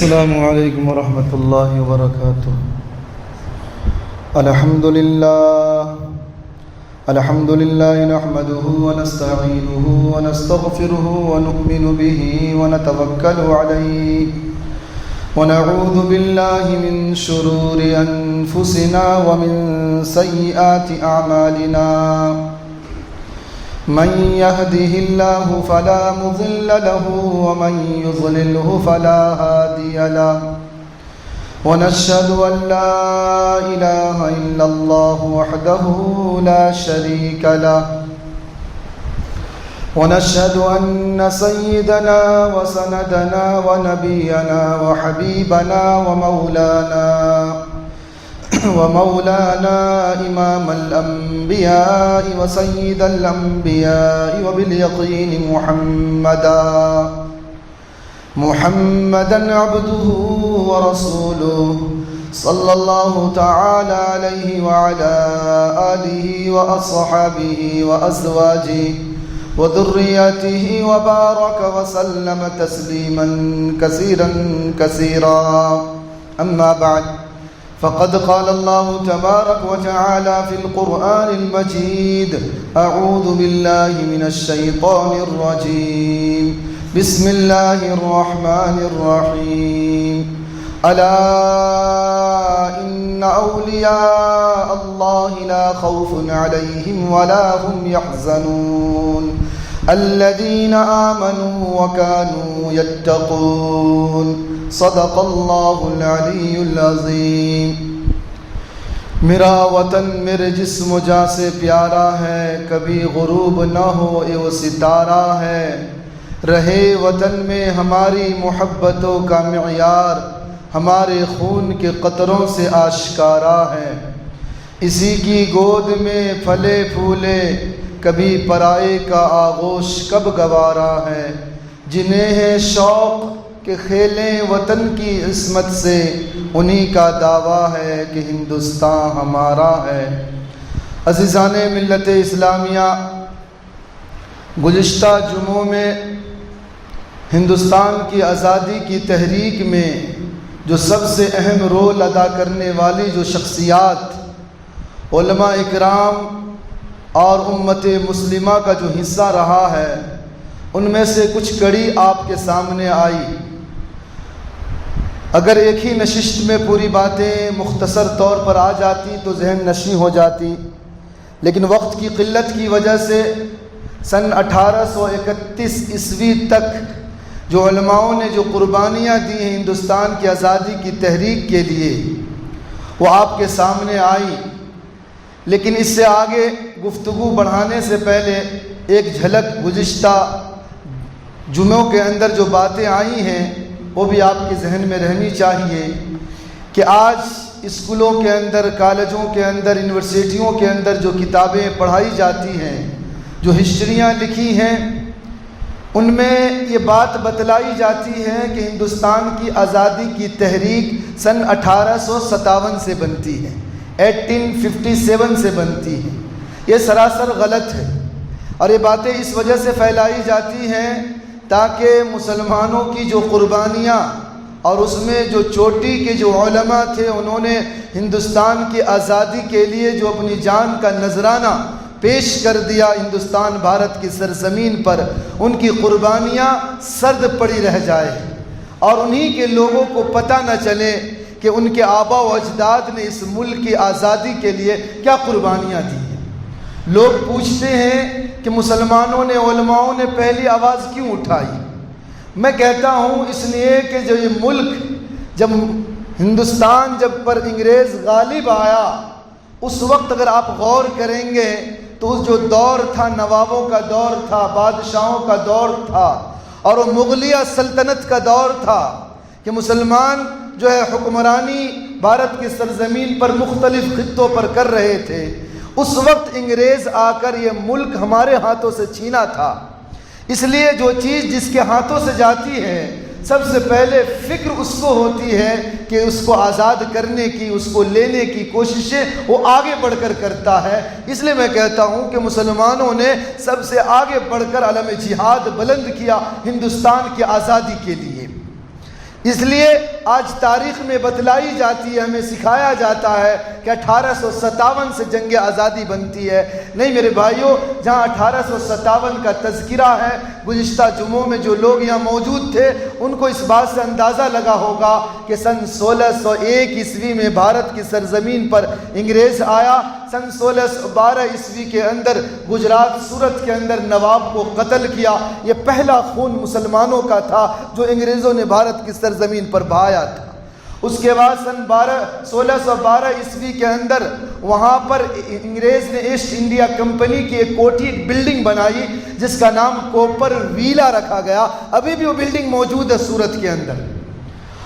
السلام علیکم ورحمۃ اللہ وبرکاتہ۔ الحمد للہ نحمده ونستعینه ونستغفره ونؤمن به ونتوکل علیہ ونعوذ باللہ من شرور انفسنا ومن سیئات اعمالنا من يهده الله فلا مضل له ومن يضلله فلا هادي له ونشهد أن لا إله إلا الله وحده لا شريك له ونشهد أن سيدنا وسندنا ونبينا وحبيبنا ومولانا إمام الأنبياء وسيد الأنبياء وباليقين محمدا عبده ورسوله صلى الله تعالى عليه وعلى آله وأصحابه وأزواجه وذرياته وبارك وسلم تسليما كثيرا كثيرا أما بعد فقد قال الله تبارك وتعالى في القرآن المجيد أعوذ بالله من الشيطان الرجيم بسم الله الرحمن الرحيم ألا إن أولياء الله لا خوف عليهم ولا هم يحزنون الذين آمنوا وكانوا يتقون صدق اللہ العلی العظیم۔ میرا وطن میرے جسم و جاں سے پیارا ہے، کبھی غروب نہ ہو اے وہ ستارہ ہے، رہے وطن میں ہماری محبتوں کا معیار ہمارے خون کے قطروں سے آشکارا ہے، اسی کی گود میں پھلے پھولے کبھی پرائے کا آغوش کب گوارا ہے، جنہیں ہے شوق کہ کھیلیں وطن کی عصمت سے انہی کا دعویٰ ہے کہ ہندوستان ہمارا ہے۔ عزیزان ملت اسلامیہ، گزشتہ جمعوں میں ہندوستان کی آزادی کی تحریک میں جو سب سے اہم رول ادا کرنے والی جو شخصیات علماء اکرام اور امت مسلمہ کا جو حصہ رہا ہے، ان میں سے کچھ کڑی آپ کے سامنے آئی۔ اگر ایک ہی نشست میں پوری باتیں مختصر طور پر آ جاتی تو ذہن نشیں ہو جاتی، لیکن وقت کی قلت کی وجہ سے سن 1831 عیسوی تک جو علماؤں نے جو قربانیاں دی ہیں ہندوستان کی آزادی کی تحریک کے لیے، وہ آپ کے سامنے آئی۔ لیکن اس سے آگے گفتگو بڑھانے سے پہلے ایک جھلک گزشتہ جمعوں کے اندر جو باتیں آئی ہیں وہ بھی آپ کے ذہن میں رہنی چاہیے کہ آج اسکولوں کے اندر، کالجوں کے اندر، یونیورسٹیوں کے اندر جو کتابیں پڑھائی جاتی ہیں، جو ہسٹریاں لکھی ہیں، ان میں یہ بات بتلائی جاتی ہے کہ ہندوستان کی آزادی کی تحریک سن 1857 سے بنتی ہے، 1857 سے بنتی ہے۔ یہ سراسر غلط ہے، اور یہ باتیں اس وجہ سے پھیلائی جاتی ہیں تاکہ مسلمانوں کی جو قربانیاں اور اس میں جو چوٹی کے جو علماء تھے، انہوں نے ہندوستان کی آزادی کے لیے جو اپنی جان کا نذرانہ پیش کر دیا ہندوستان بھارت کی سرزمین پر، ان کی قربانیاں سرد پڑی رہ جائے اور انہی کے لوگوں کو پتہ نہ چلے کہ ان کے آبا و اجداد نے اس ملک کی آزادی کے لیے کیا قربانیاں دی ہیں۔ لوگ پوچھتے ہیں کہ مسلمانوں نے، علماؤں نے پہلی آواز کیوں اٹھائی؟ میں کہتا ہوں اس لیے کہ جو یہ ملک جب ہندوستان پر انگریز غالب آیا، اس وقت اگر آپ غور کریں گے تو اس جو دور تھا، نوابوں کا دور تھا، بادشاہوں کا دور تھا، اور وہ مغلیہ سلطنت کا دور تھا کہ مسلمان جو ہے حکمرانی بھارت کی سرزمین پر مختلف خطوں پر کر رہے تھے۔ اس وقت انگریز آ کر یہ ملک ہمارے ہاتھوں سے چھینا تھا، اس لیے جو چیز جس کے ہاتھوں سے جاتی ہے سب سے پہلے فکر اس کو ہوتی ہے کہ اس کو آزاد کرنے کی، اس کو لینے کی کوششیں وہ آگے بڑھ کر کرتا ہے۔ اس لیے میں کہتا ہوں کہ مسلمانوں نے سب سے آگے بڑھ کر علم جہاد بلند کیا ہندوستان کی آزادی کے لیے۔ اس لیے آج تاریخ میں بتلائی جاتی ہے، ہمیں سکھایا جاتا ہے کہ 1857 سے جنگ آزادی بنتی ہے۔ نہیں میرے بھائیوں، جہاں 1857 کا تذکرہ ہے، گزشتہ جمعوں میں جو لوگ یہاں موجود تھے ان کو اس بات سے اندازہ لگا ہوگا کہ سن 1601 عیسوی میں بھارت کی سرزمین پر انگریز آیا۔ سن 1612 عیسوی کے اندر گجرات سورت کے اندر نواب کو قتل کیا۔ یہ پہلا خون مسلمانوں کا تھا جو انگریزوں نے بھارت کی سرزمین پر بہایا تھا۔ اس کے بعد سن 1612 عیسوی کے اندر وہاں پر انگریز نے ایسٹ انڈیا کمپنی کی ایک کوٹھی، ایک بلڈنگ بنائی جس کا نام کوپر ویلا رکھا گیا۔ ابھی بھی وہ بلڈنگ موجود ہے سورت کے اندر۔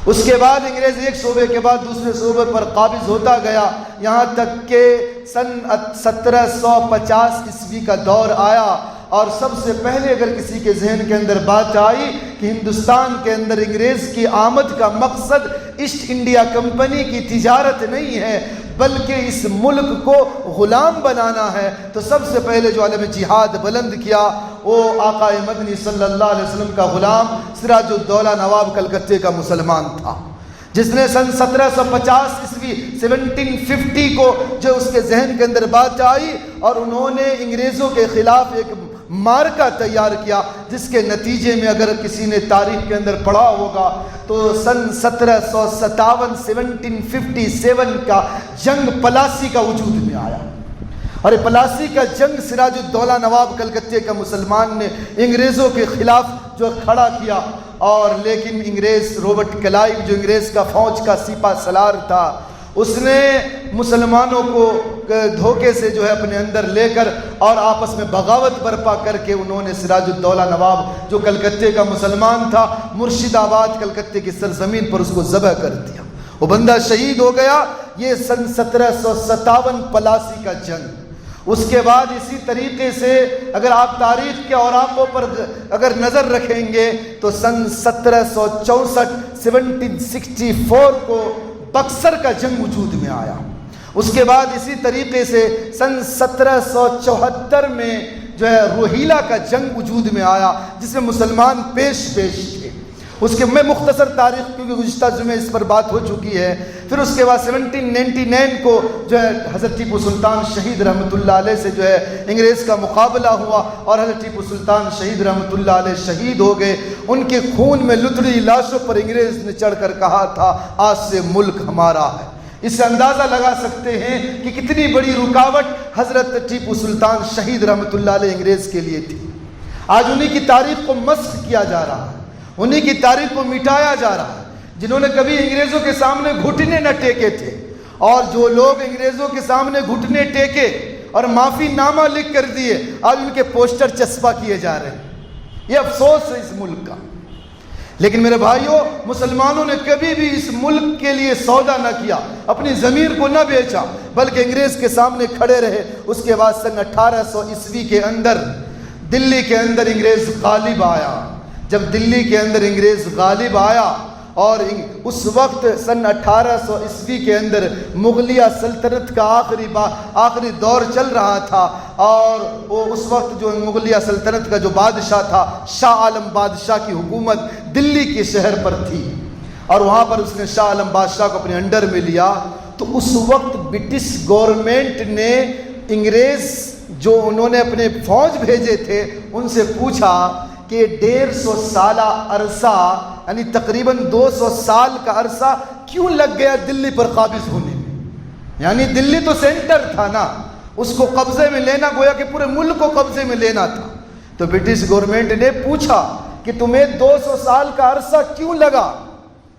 اس کے بعد انگریز ایک صوبے کے بعد دوسرے صوبے پر قابض ہوتا گیا، یہاں تک کہ سن 1750 عیسوی کا دور آیا۔ اور سب سے پہلے اگر کسی کے ذہن کے اندر بات آئی کہ ہندوستان کے اندر انگریز کی آمد کا مقصد ایسٹ انڈیا کمپنی کی تجارت نہیں ہے بلکہ اس ملک کو غلام بنانا ہے، تو سب سے پہلے جو عالم جہاد بلند کیا وہ آقا مدنی صلی اللہ علیہ وسلم کا غلام سراج الدولہ نواب کلکتے کا مسلمان تھا، جس نے سن 1750 عیسوی 1750 کو جو اس کے ذہن کے اندر بات آئی اور انہوں نے انگریزوں کے خلاف ایک مارکا تیار کیا، جس کے نتیجے میں اگر کسی نے تاریخ کے اندر پڑھا ہوگا تو سن 1757 کا جنگ پلاسی کا وجود میں آیا۔ اور پلاسی کا جنگ سراج الدولہ نواب کلکتے کا مسلمان نے انگریزوں کے خلاف جو کھڑا کیا، اور لیکن انگریز رابرٹ کلائیو جو انگریز کا فوج کا سپہ سالار تھا، اس نے مسلمانوں کو دھوکے سے جو ہے اپنے اندر لے کر اور آپس میں بغاوت برپا کر کے انہوں نے سراج الدولہ نواب جو کلکتے کا مسلمان تھا مرشد آباد کلکتے کی سرزمین پر اس کو ذبح کر دیا، وہ بندہ شہید ہو گیا۔ یہ سن 1757 پلاسی کا جنگ۔ اس کے بعد اسی طریقے سے اگر آپ تاریخ کے اوراقوں پر اگر نظر رکھیں گے تو سن 1764 کو بکسر کا جنگ وجود میں آیا۔ اس کے بعد اسی طریقے سے سن 1774 میں جو ہے روہیلا کا جنگ وجود میں آیا جس میں مسلمان پیش تھے۔ اس کے میں مختصر تاریخ کیونکہ گزشتہ جمعے اس پر بات ہو چکی ہے۔ پھر اس کے بعد 1799 کو جو ہے حضرت ٹیپو سلطان شہید رحمۃ اللہ علیہ سے جو ہے انگریز کا مقابلہ ہوا اور حضرت ٹیپو سلطان شہید رحمۃ اللہ علیہ شہید ہو گئے۔ ان کے خون میں لتڑی لاشوں پر انگریز نے چڑھ کر کہا تھا آج سے ملک ہمارا ہے۔ اس سے اندازہ لگا سکتے ہیں کہ کتنی بڑی رکاوٹ حضرت ٹیپو سلطان شہید رحمۃ اللہ علیہ انگریز کے لیے تھی۔ آج انہی کی تاریخ کو مسخ کیا جا رہا ہے، انہی کی تاریخ کو مٹایا جا رہا ہے، جنہوں نے کبھی انگریزوں کے سامنے گھٹنے نہ ٹیکے تھے، اور جو لوگ انگریزوں کے سامنے گھٹنے ٹیکے اور معافی نامہ لکھ کر دیے آج ان کے پوسٹر چسپاں کیے جا رہے ہیں۔ یہ افسوس ہے اس ملک کا۔ لیکن میرے بھائیوں، مسلمانوں نے کبھی بھی اس ملک کے لیے سودا نہ کیا، اپنی ضمیر کو نہ بیچا، بلکہ انگریز کے سامنے کھڑے رہے۔ اس کے بعد سن 1800 عیسوی کے اندر دلی کے اندر انگریز غالب آیا۔ جب دلی کے اندر انگریز غالب آیا اور اس وقت سن 1800 عیسوی کے اندر مغلیہ سلطنت کا آخری دور چل رہا تھا، اور وہ اس وقت جو مغلیہ سلطنت کا جو بادشاہ تھا شاہ عالم بادشاہ کی حکومت دلی کے شہر پر تھی، اور وہاں پر اس نے شاہ عالم بادشاہ کو اپنے انڈر میں لیا۔ تو اس وقت برٹش گورنمنٹ نے انگریز جو انہوں نے اپنے فوج بھیجے تھے ان سے پوچھا کہ 150 سالہ عرصہ یعنی تقریباً 200 سال کا عرصہ کیوں لگ گیا دلی پر قابض ہونے میں؟ یعنی دلی تو سینٹر تھا نا، اس کو قبضے میں لینا گویا کہ پورے ملک کو قبضے میں لینا تھا۔ تو برٹش گورنمنٹ نے پوچھا کہ تمہیں 200 سال کا عرصہ کیوں لگا؟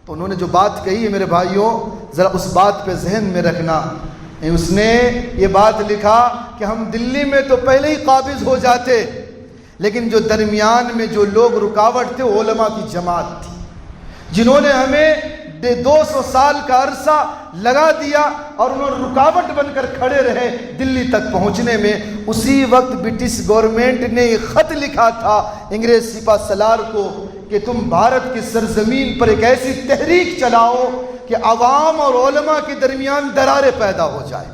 تو انہوں نے جو بات کہی ہے میرے بھائیوں ذرا اس بات پہ ذہن میں رکھنا۔ اس نے یہ بات لکھا کہ ہم دلی میں تو پہلے ہی قابض ہو جاتے، لیکن جو درمیان میں جو لوگ رکاوٹ تھے علماء کی جماعت تھی، جنہوں نے ہمیں 200 سال کا عرصہ لگا دیا اور انہوں نے رکاوٹ بن کر کھڑے رہے دلی تک پہنچنے میں۔ اسی وقت برٹش گورنمنٹ نے ایک خط لکھا تھا انگریز سپہ سالار کو کہ تم بھارت کی سرزمین پر ایک ایسی تحریک چلاؤ کہ عوام اور علماء کے درمیان دراریں پیدا ہو جائیں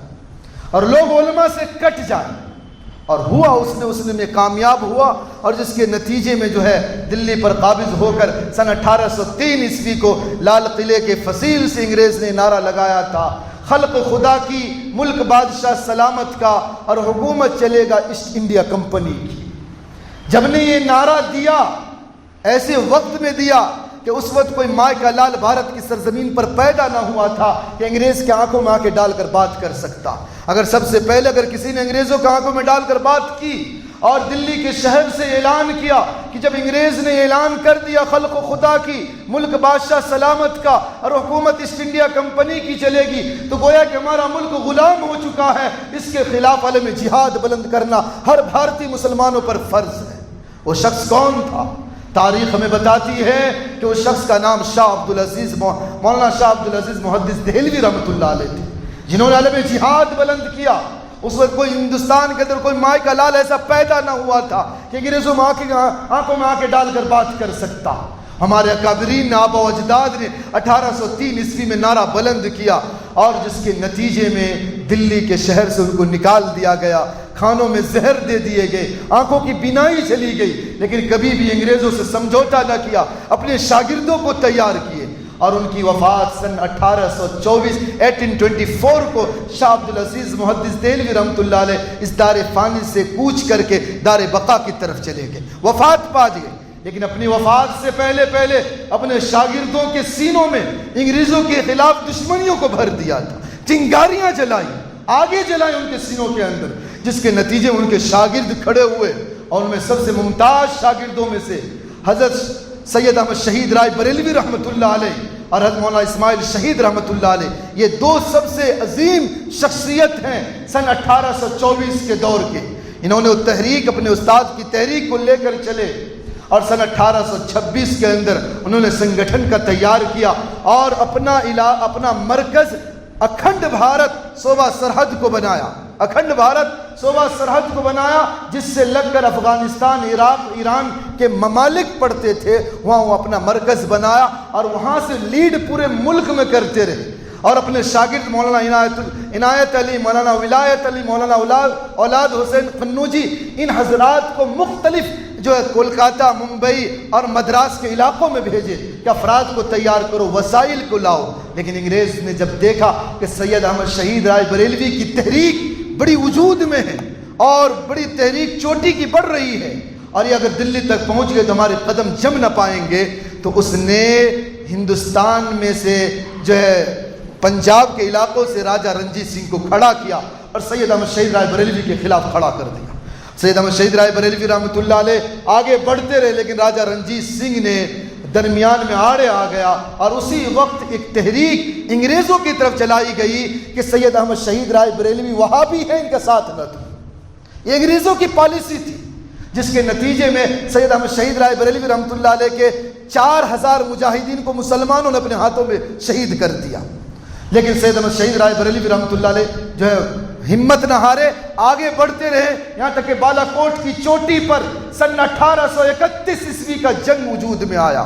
اور لوگ علماء سے کٹ جائیں، اور ہوا اس میں کامیاب ہوا، اور جس کے نتیجے میں جو ہے دلی پر قابض ہو کر سن 1803 عیسوی کو لال قلعے کے فصیل سے انگریز نے نعرہ لگایا تھا، خلق خدا کی، ملک بادشاہ سلامت کا، اور حکومت چلے گا ایسٹ انڈیا کمپنی کی۔ جب نے یہ نعرہ دیا ایسے وقت میں دیا کہ اس وقت کوئی ماء کا لال بھارت کی سرزمین پر پیدا نہ ہوا تھا کہ انگریز کے آنکھوں میں آ کے ڈال کر بات کر سکتا۔ اگر سب سے پہلے کسی نے انگریزوں کے آنکھوں میں ڈال کر بات کی اور دلی کے شہر سے اعلان کیا کہ جب انگریز نے اعلان کر دیا خلق و خدا کی، ملک بادشاہ سلامت کا، اور حکومت ایسٹ انڈیا کمپنی کی چلے گی، تو گویا کہ ہمارا ملک غلام ہو چکا ہے۔ اس کے خلاف عالم جہاد بلند کرنا ہر بھارتی مسلمانوں پر فرض ہے۔ وہ شخص کون تھا؟ تاریخ ہمیں بتاتی ہے کہ اس شخص کا نام مولانا شاہ عبدالعزیز محدث دہلوی رحمۃ اللہ علیہ تھے، جنہوں نے عالم جہاد بلند کیا۔ اس وقت کوئی ہندوستان کے اندر کوئی ماء کا لال ایسا پیدا نہ ہوا تھا کہ انگریزوں میں آنکھوں میں آ کے ڈال کر بات کر سکتا۔ ہمارے اکابرین نے، آبا و اجداد نے 1803 عیسوی میں نعرہ بلند کیا، اور جس کے نتیجے میں دلی کے شہر سے ان کو نکال دیا گیا، کھانوں میں زہر دے دیے گئے، آنکھوں کی بینائی چلی گئی، لیکن کبھی بھی انگریزوں سے سمجھوتا نہ کیا، اپنے شاگردوں کو تیار کیے۔ اور ان کی وفات سن 1824 کو شاہ عبدالعزیز محدث دہلوی رحمۃ اللہ علیہ اس دار فانی سے کوچ کر کے دار بقا کی طرف چلے گئے، وفات پا گئے۔ لیکن اپنی وفات سے پہلے اپنے شاگردوں کے سینوں میں انگریزوں کے خلاف دشمنیوں کو بھر دیا تھا، چنگاریاں جلائی، آگے جلائیں ان کے سینوں کے اندر، جس کے نتیجے میں ان کے شاگرد کھڑے ہوئے، اور ان میں سب سے ممتاز شاگردوں میں سے حضرت سید احمد شہید رائے بریلوی رحمۃ اللہ علیہ اور حضرت مولانا اسماعیل شہید رحمۃ اللہ علیہ، یہ دو سب سے عظیم شخصیت ہیں سن 1824 کے دور کے۔ انہوں نے تحریک، اپنے استاد کی تحریک کو لے کر چلے، اور سن 1826 کے اندر انہوں نے سنگٹھن کا تیار کیا، اور اپنا مرکز اکھنڈ بھارت صوبہ سرحد کو بنایا، اکھنڈ بھارت صوبہ سرحد کو بنایا، جس سے لگ کر افغانستان، عراق، ایران کے ممالک پڑتے تھے، وہاں وہ اپنا مرکز بنایا، اور وہاں سے لیڈ پورے ملک میں کرتے رہے۔ اور اپنے شاگرد مولانا عنایت علی، مولانا ولایت علی، مولانا اولاد حسین قنوجی، ان حضرات کو مختلف جو ہے کولکاتہ، ممبئی اور مدراس کے علاقوں میں بھیجے کہ افراد کو تیار کرو، وسائل کو لاؤ۔ لیکن انگریز نے جب دیکھا کہ سید احمد شہید رائے بریلوی کی تحریک بڑی وجود میں ہے اور بڑی تحریک چوٹی کی بڑھ رہی ہے، اور یہ اگر دلی تک پہنچ گئے تو ہمارے قدم جم نہ پائیں گے، تو اس نے ہندوستان میں سے جو ہے پنجاب کے علاقوں سے راجہ رنجیت سنگھ کو کھڑا کیا، اور سید احمد شہید رائے بریلوی کے خلاف کھڑا کر دیا۔ سید احمد شہید رائے بریلوی رحمۃ اللہ علیہ آگے بڑھتے رہے، لیکن راجہ رنجیت سنگھ نے درمیان میں آڑے آ گیا، اور اسی وقت ایک تحریک انگریزوں کی طرف چلائی گئی کہ سید احمد شہید رائے بریلوی وہابی ہیں، ان کا ساتھ نہ دو۔ یہ انگریزوں کی پالیسی تھی، جس کے نتیجے میں سید احمد شہید رائے بریلوی رحمۃ اللہ علیہ کے 4000 مجاہدین کو مسلمانوں نے اپنے ہاتھوں میں شہید کر دیا۔ لیکن سید احمد شہید رائے بریلوی رحمۃ اللہ علیہ جو ہے ہمت نہ ہارے، آگے بڑھتے رہے، یہاں تک کہ بالا کوٹ کی چوٹی پر سن 1831 عیسوی کا جنگ وجود میں آیا،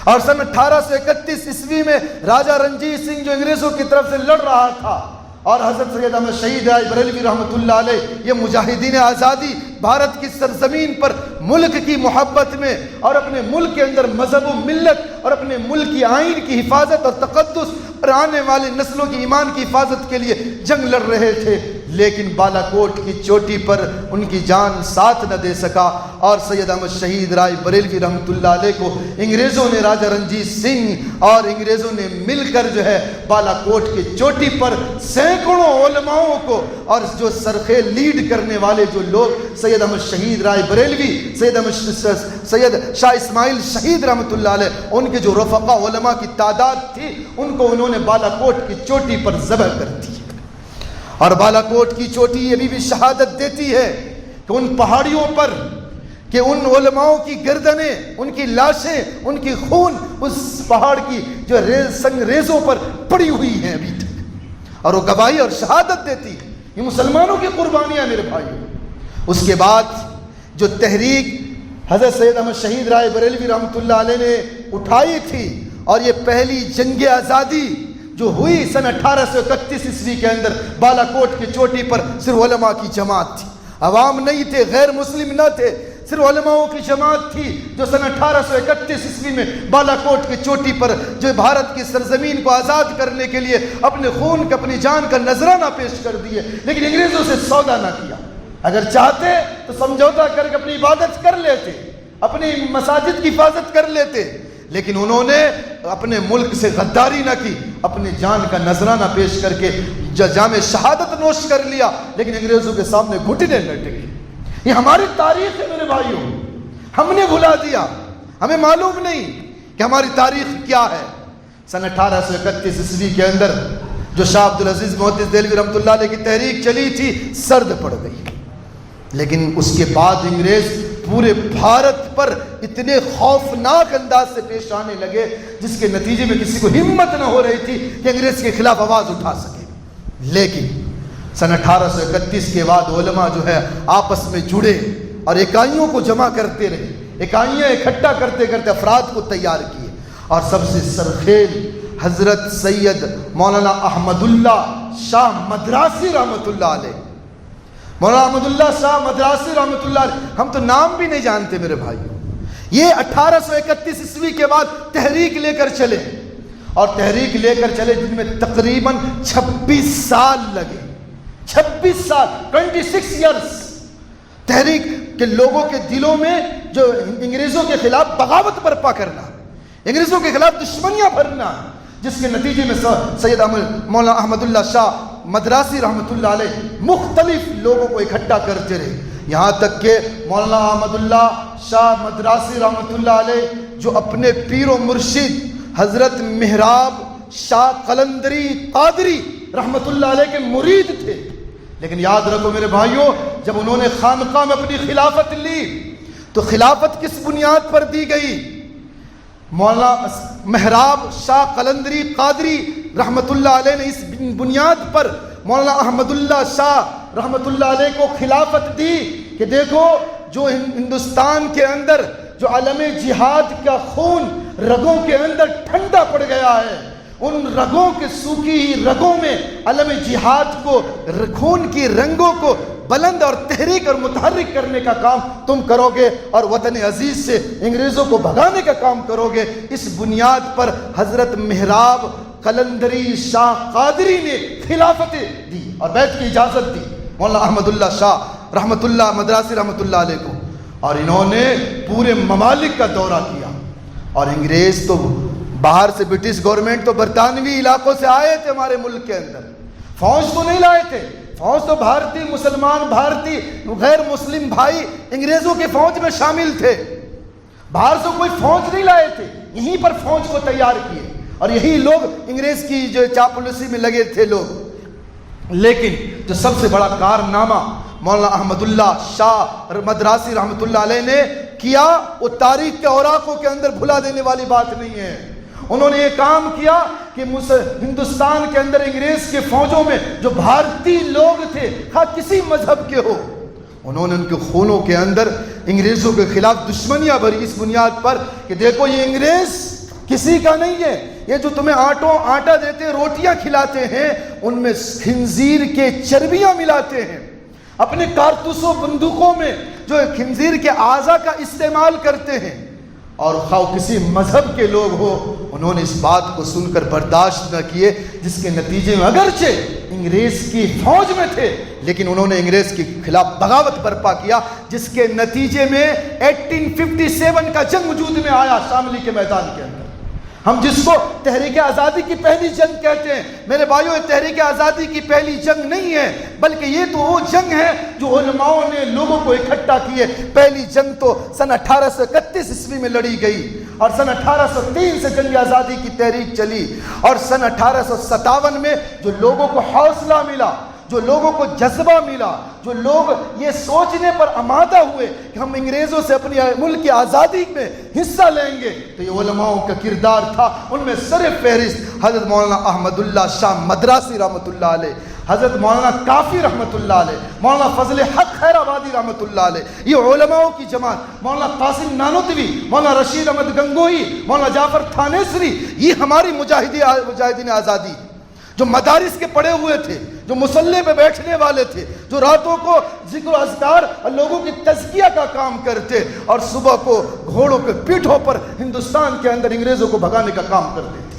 اور سن 1831 عیسوی میں راجہ رنجیت سنگھ جو انگریزوں کی طرف سے لڑ رہا تھا، اور حضرت سید احمد شہید رائے بریلوی رحمۃ اللہ علیہ، یہ مجاہدین آزادی بھارت کی سرزمین پر ملک کی محبت میں اور اپنے ملک کے اندر مذہب و ملت اور اپنے ملک کی آئین کی حفاظت اور تقدس اور آنے والی نسلوں کی ایمان کی حفاظت کے لیے جنگ لڑ رہے تھے، لیکن بالا کوٹ کی چوٹی پر ان کی جان ساتھ نہ دے سکا، اور سید احمد شہید رائے بریلوی رحمۃ اللہ علیہ کو انگریزوں نے، راجہ رنجیت سنگھ اور انگریزوں نے مل کر جو ہے بالا کوٹ کی چوٹی پر سینکڑوں علماؤں کو، اور جو سرخے لیڈ کرنے والے جو لوگ سید احمد شہید رائے بریلوی، سید شاہ اسماعیل شہید رحمۃ اللہ علیہ، ان کے جو رفقا علماء کی تعداد تھی، ان کو انہوں نے بالا کوٹ کی چوٹی پر ذبح کر دی۔ اور بالا کوٹ کی چوٹی یہ بھی شہادت دیتی ہے کہ ان پہاڑیوں پر کہ ان علماؤں کی گردنیں، ان کی لاشیں، ان کی خون اس پہاڑ کی جو سنگ ریزوں پر پڑی ہوئی ہیں ابھی تک، اور وہ گواہی اور شہادت دیتی ہے۔ یہ مسلمانوں کی قربانیاں میرے بھائیوں۔ اس کے بعد جو تحریک حضرت سید احمد شہید رائے بریلوی رحمۃ اللہ علیہ نے اٹھائی تھی، اور یہ پہلی جنگ آزادی جو ہوئی سن 1831 عیسوی کے اندر، بالا کوٹ کی چوٹی پر صرف علماء کی جماعت تھی، عوام نہیں تھے، غیر مسلم نہ تھے، صرف علماؤں کی جماعت تھی جو سن 1831 عیسوی میں بالا کوٹ کی چوٹی پر جو بھارت کی سرزمین کو آزاد کرنے کے لیے اپنے خون کا، اپنی جان کا نذرانہ پیش کر دیے، لیکن انگریزوں سے سودا نہ کیا۔ اگر چاہتے تو سمجھوتا کر کے اپنی عبادت کر لیتے، اپنی مساجد کی حفاظت کر لیتے، لیکن انہوں نے اپنے ملک سے غداری نہ کی، اپنی جان کا نذرانہ پیش کر کے جام شہادت نوش کر لیا، لیکن انگریزوں کے سامنے گھٹنے نہ ٹکے۔ یہ ہماری تاریخ ہے میرے بھائیوں، ہم نے بھلا دیا، ہمیں معلوم نہیں کہ ہماری تاریخ کیا ہے۔ سن 1831 عیسوی کے اندر جو شاہ عبدالعزیز محدث دہلوی رحمۃ اللہ علیہ کی تحریک چلی تھی سرد پڑ گئی، لیکن اس کے بعد انگریز پورے بھارت پر اتنے خوفناک انداز سے پیش آنے لگے جس کے نتیجے میں کسی کو ہمت نہ ہو رہی تھی کہ انگریز کے خلاف آواز اٹھا سکے۔ لیکن سن 1831 کے بعد علماء جو ہے آپس میں جڑے اور اکائیوں کو جمع کرتے رہے، اکائیاں اکٹھا کرتے کرتے افراد کو تیار کیے، اور سب سے سرخیل حضرت سید مولانا احمد اللہ شاہ مدراسی رحمۃ اللہ علیہ، مولانا احمد اللہ شاہ مدراسی رحمۃ اللہ علیہ، ہم تو نام بھی نہیں جانتے میرے بھائیوں۔ یہ 1831 عیسوی کے بعد تحریک لے کر چلے، اور تحریک لے کر چلے جن میں تقریباً 26 سال لگے، 26 سال 26 ایئرس تحریک کے لوگوں کے دلوں میں جو انگریزوں کے خلاف بغاوت برپا کرنا، انگریزوں کے خلاف دشمنیاں بھرنا، جس کے نتیجے میں سید مولانا احمد اللہ شاہ مدراسی رحمۃ اللہ علیہ مختلف لوگوں کو اکٹھا کرتے رہے، یہاں تک کہ مولانا احمد اللہ شاہ مدراسی رحمۃ اللہ علیہ جو اپنے پیر و مرشد حضرت محراب شاہ قلندری قادری رحمۃ اللہ علیہ کے مرید تھے، لیکن یاد رکھو میرے بھائیوں، جب انہوں نے خانقاہ میں اپنی خلافت لی تو خلافت کس بنیاد پر دی گئی؟ مولانا محراب شاہ قلندری قادری رحمۃ اللہ علیہ نے اس بنیاد پر مولانا احمد اللہ شاہ رحمۃ اللہ علیہ کو خلافت دی کہ دیکھو جو ہندوستان کے اندر جو علم جہاد کا خون رگوں کے اندر ٹھنڈا پڑ گیا ہے، ان رگوں کے سوکھی ہوئی رگوں میں علم جہاد کو، خون کی رنگوں کو بلند اور تحریک اور متحرک کرنے کا کام تم کرو گے، اور وطن عزیز سے انگریزوں کو بھگانے کا کام کرو گے۔ اس بنیاد پر حضرت محراب قلندری شاہ قادری نے خلافت دی اور بیعت کی اجازت دی مولانا احمد اللہ شاہ رحمۃ اللہ مدراسی رحمۃ اللہ علیہ کو، اور انہوں نے پورے ممالک کا دورہ کیا، اور انگریز تو باہر سے برٹش گورنمنٹ تو برطانوی علاقوں سے آئے تھے ہمارے ملک کے اندر، فوج تو نہیں لائے تھے، فوج تو بھارتی مسلمان بھارتی غیر مسلم بھائی انگریزوں کے فوج میں شامل تھے، باہر سے کوئی فوج نہیں لائے تھے، یہیں پر فوج کو تیار کیے، اور یہی لوگ انگریز کی جو چاپلوسی میں لگے تھے لوگ۔ لیکن جو سب سے بڑا کارنامہ مولانا احمد اللہ شاہ مدراسی رحمۃ اللہ علیہ نے کیا، وہ تاریخ کے اوراقوں کے اندر بھلا دینے والی بات نہیں ہے۔ انہوں نے یہ کام کیا کہ ہندوستان کے اندر انگریز کے فوجوں میں جو بھارتی لوگ تھے خواہ کسی مذہب کے ہو، انہوں نے ان کے خونوں کے اندر انگریزوں کے خلاف دشمنیاں بھری، اس بنیاد پر کہ دیکھو یہ انگریز کسی کا نہیں ہے، یہ جو تمہیں آٹا دیتے روٹیاں کھلاتے ہیں ان میں خنزیر کے چربیاں ملاتے ہیں، اپنے کارتوسوں بندوقوں میں جو خنزیر کے اعضا کا استعمال کرتے ہیں، اور خواہ کسی مذہب کے لوگ ہو، انہوں نے اس بات کو سن کر برداشت نہ کیے، جس کے نتیجے میں اگرچہ انگریز کی فوج میں تھے لیکن انہوں نے انگریز کے خلاف بغاوت برپا کیا، جس کے نتیجے میں 1857 کا جنگ وجود میں آیا شاملی کے میدان کے اندر، ہم جس کو تحریک آزادی کی پہلی جنگ کہتے ہیں۔ میرے بھائیوں، یہ تحریک آزادی کی پہلی جنگ نہیں ہے، بلکہ یہ تو وہ جنگ ہے جو علماؤں نے لوگوں کو اکٹھا کیے۔ پہلی جنگ تو سن 1831 عیسوی میں لڑی گئی، اور سن 1803 سے جنگ آزادی کی تحریک چلی، اور سن 1857 میں جو لوگوں کو حوصلہ ملا، جو لوگوں کو جذبہ ملا، جو لوگ یہ سوچنے پر آمادہ ہوئے کہ ہم انگریزوں سے اپنی ملک کی آزادی میں حصہ لیں گے، تو یہ علماؤں کا کردار تھا۔ ان میں سر فہرست حضرت مولانا احمد اللہ شاہ مدراسی رحمۃ اللہ علیہ، حضرت مولانا کافی رحمۃ اللہ علیہ، مولانا فضل حق خیر آبادی رحمۃ اللہ علیہ، یہ علماؤں کی جماعت، مولانا قاسم نانوتوی، مولانا رشید احمد گنگوئی، مولانا جعفر تھانیسری، یہ ہماری مجاہدین آزادی جو مدارس کے پڑھے ہوئے تھے، جو مصلی پہ بیٹھنے والے تھے، جو راتوں کو ذکر و اذکار اور لوگوں کی تزکیہ کا کام کرتے اور صبح کو گھوڑوں کے پیٹھوں پر ہندوستان کے اندر انگریزوں کو بھگانے کا کام کرتے تھے۔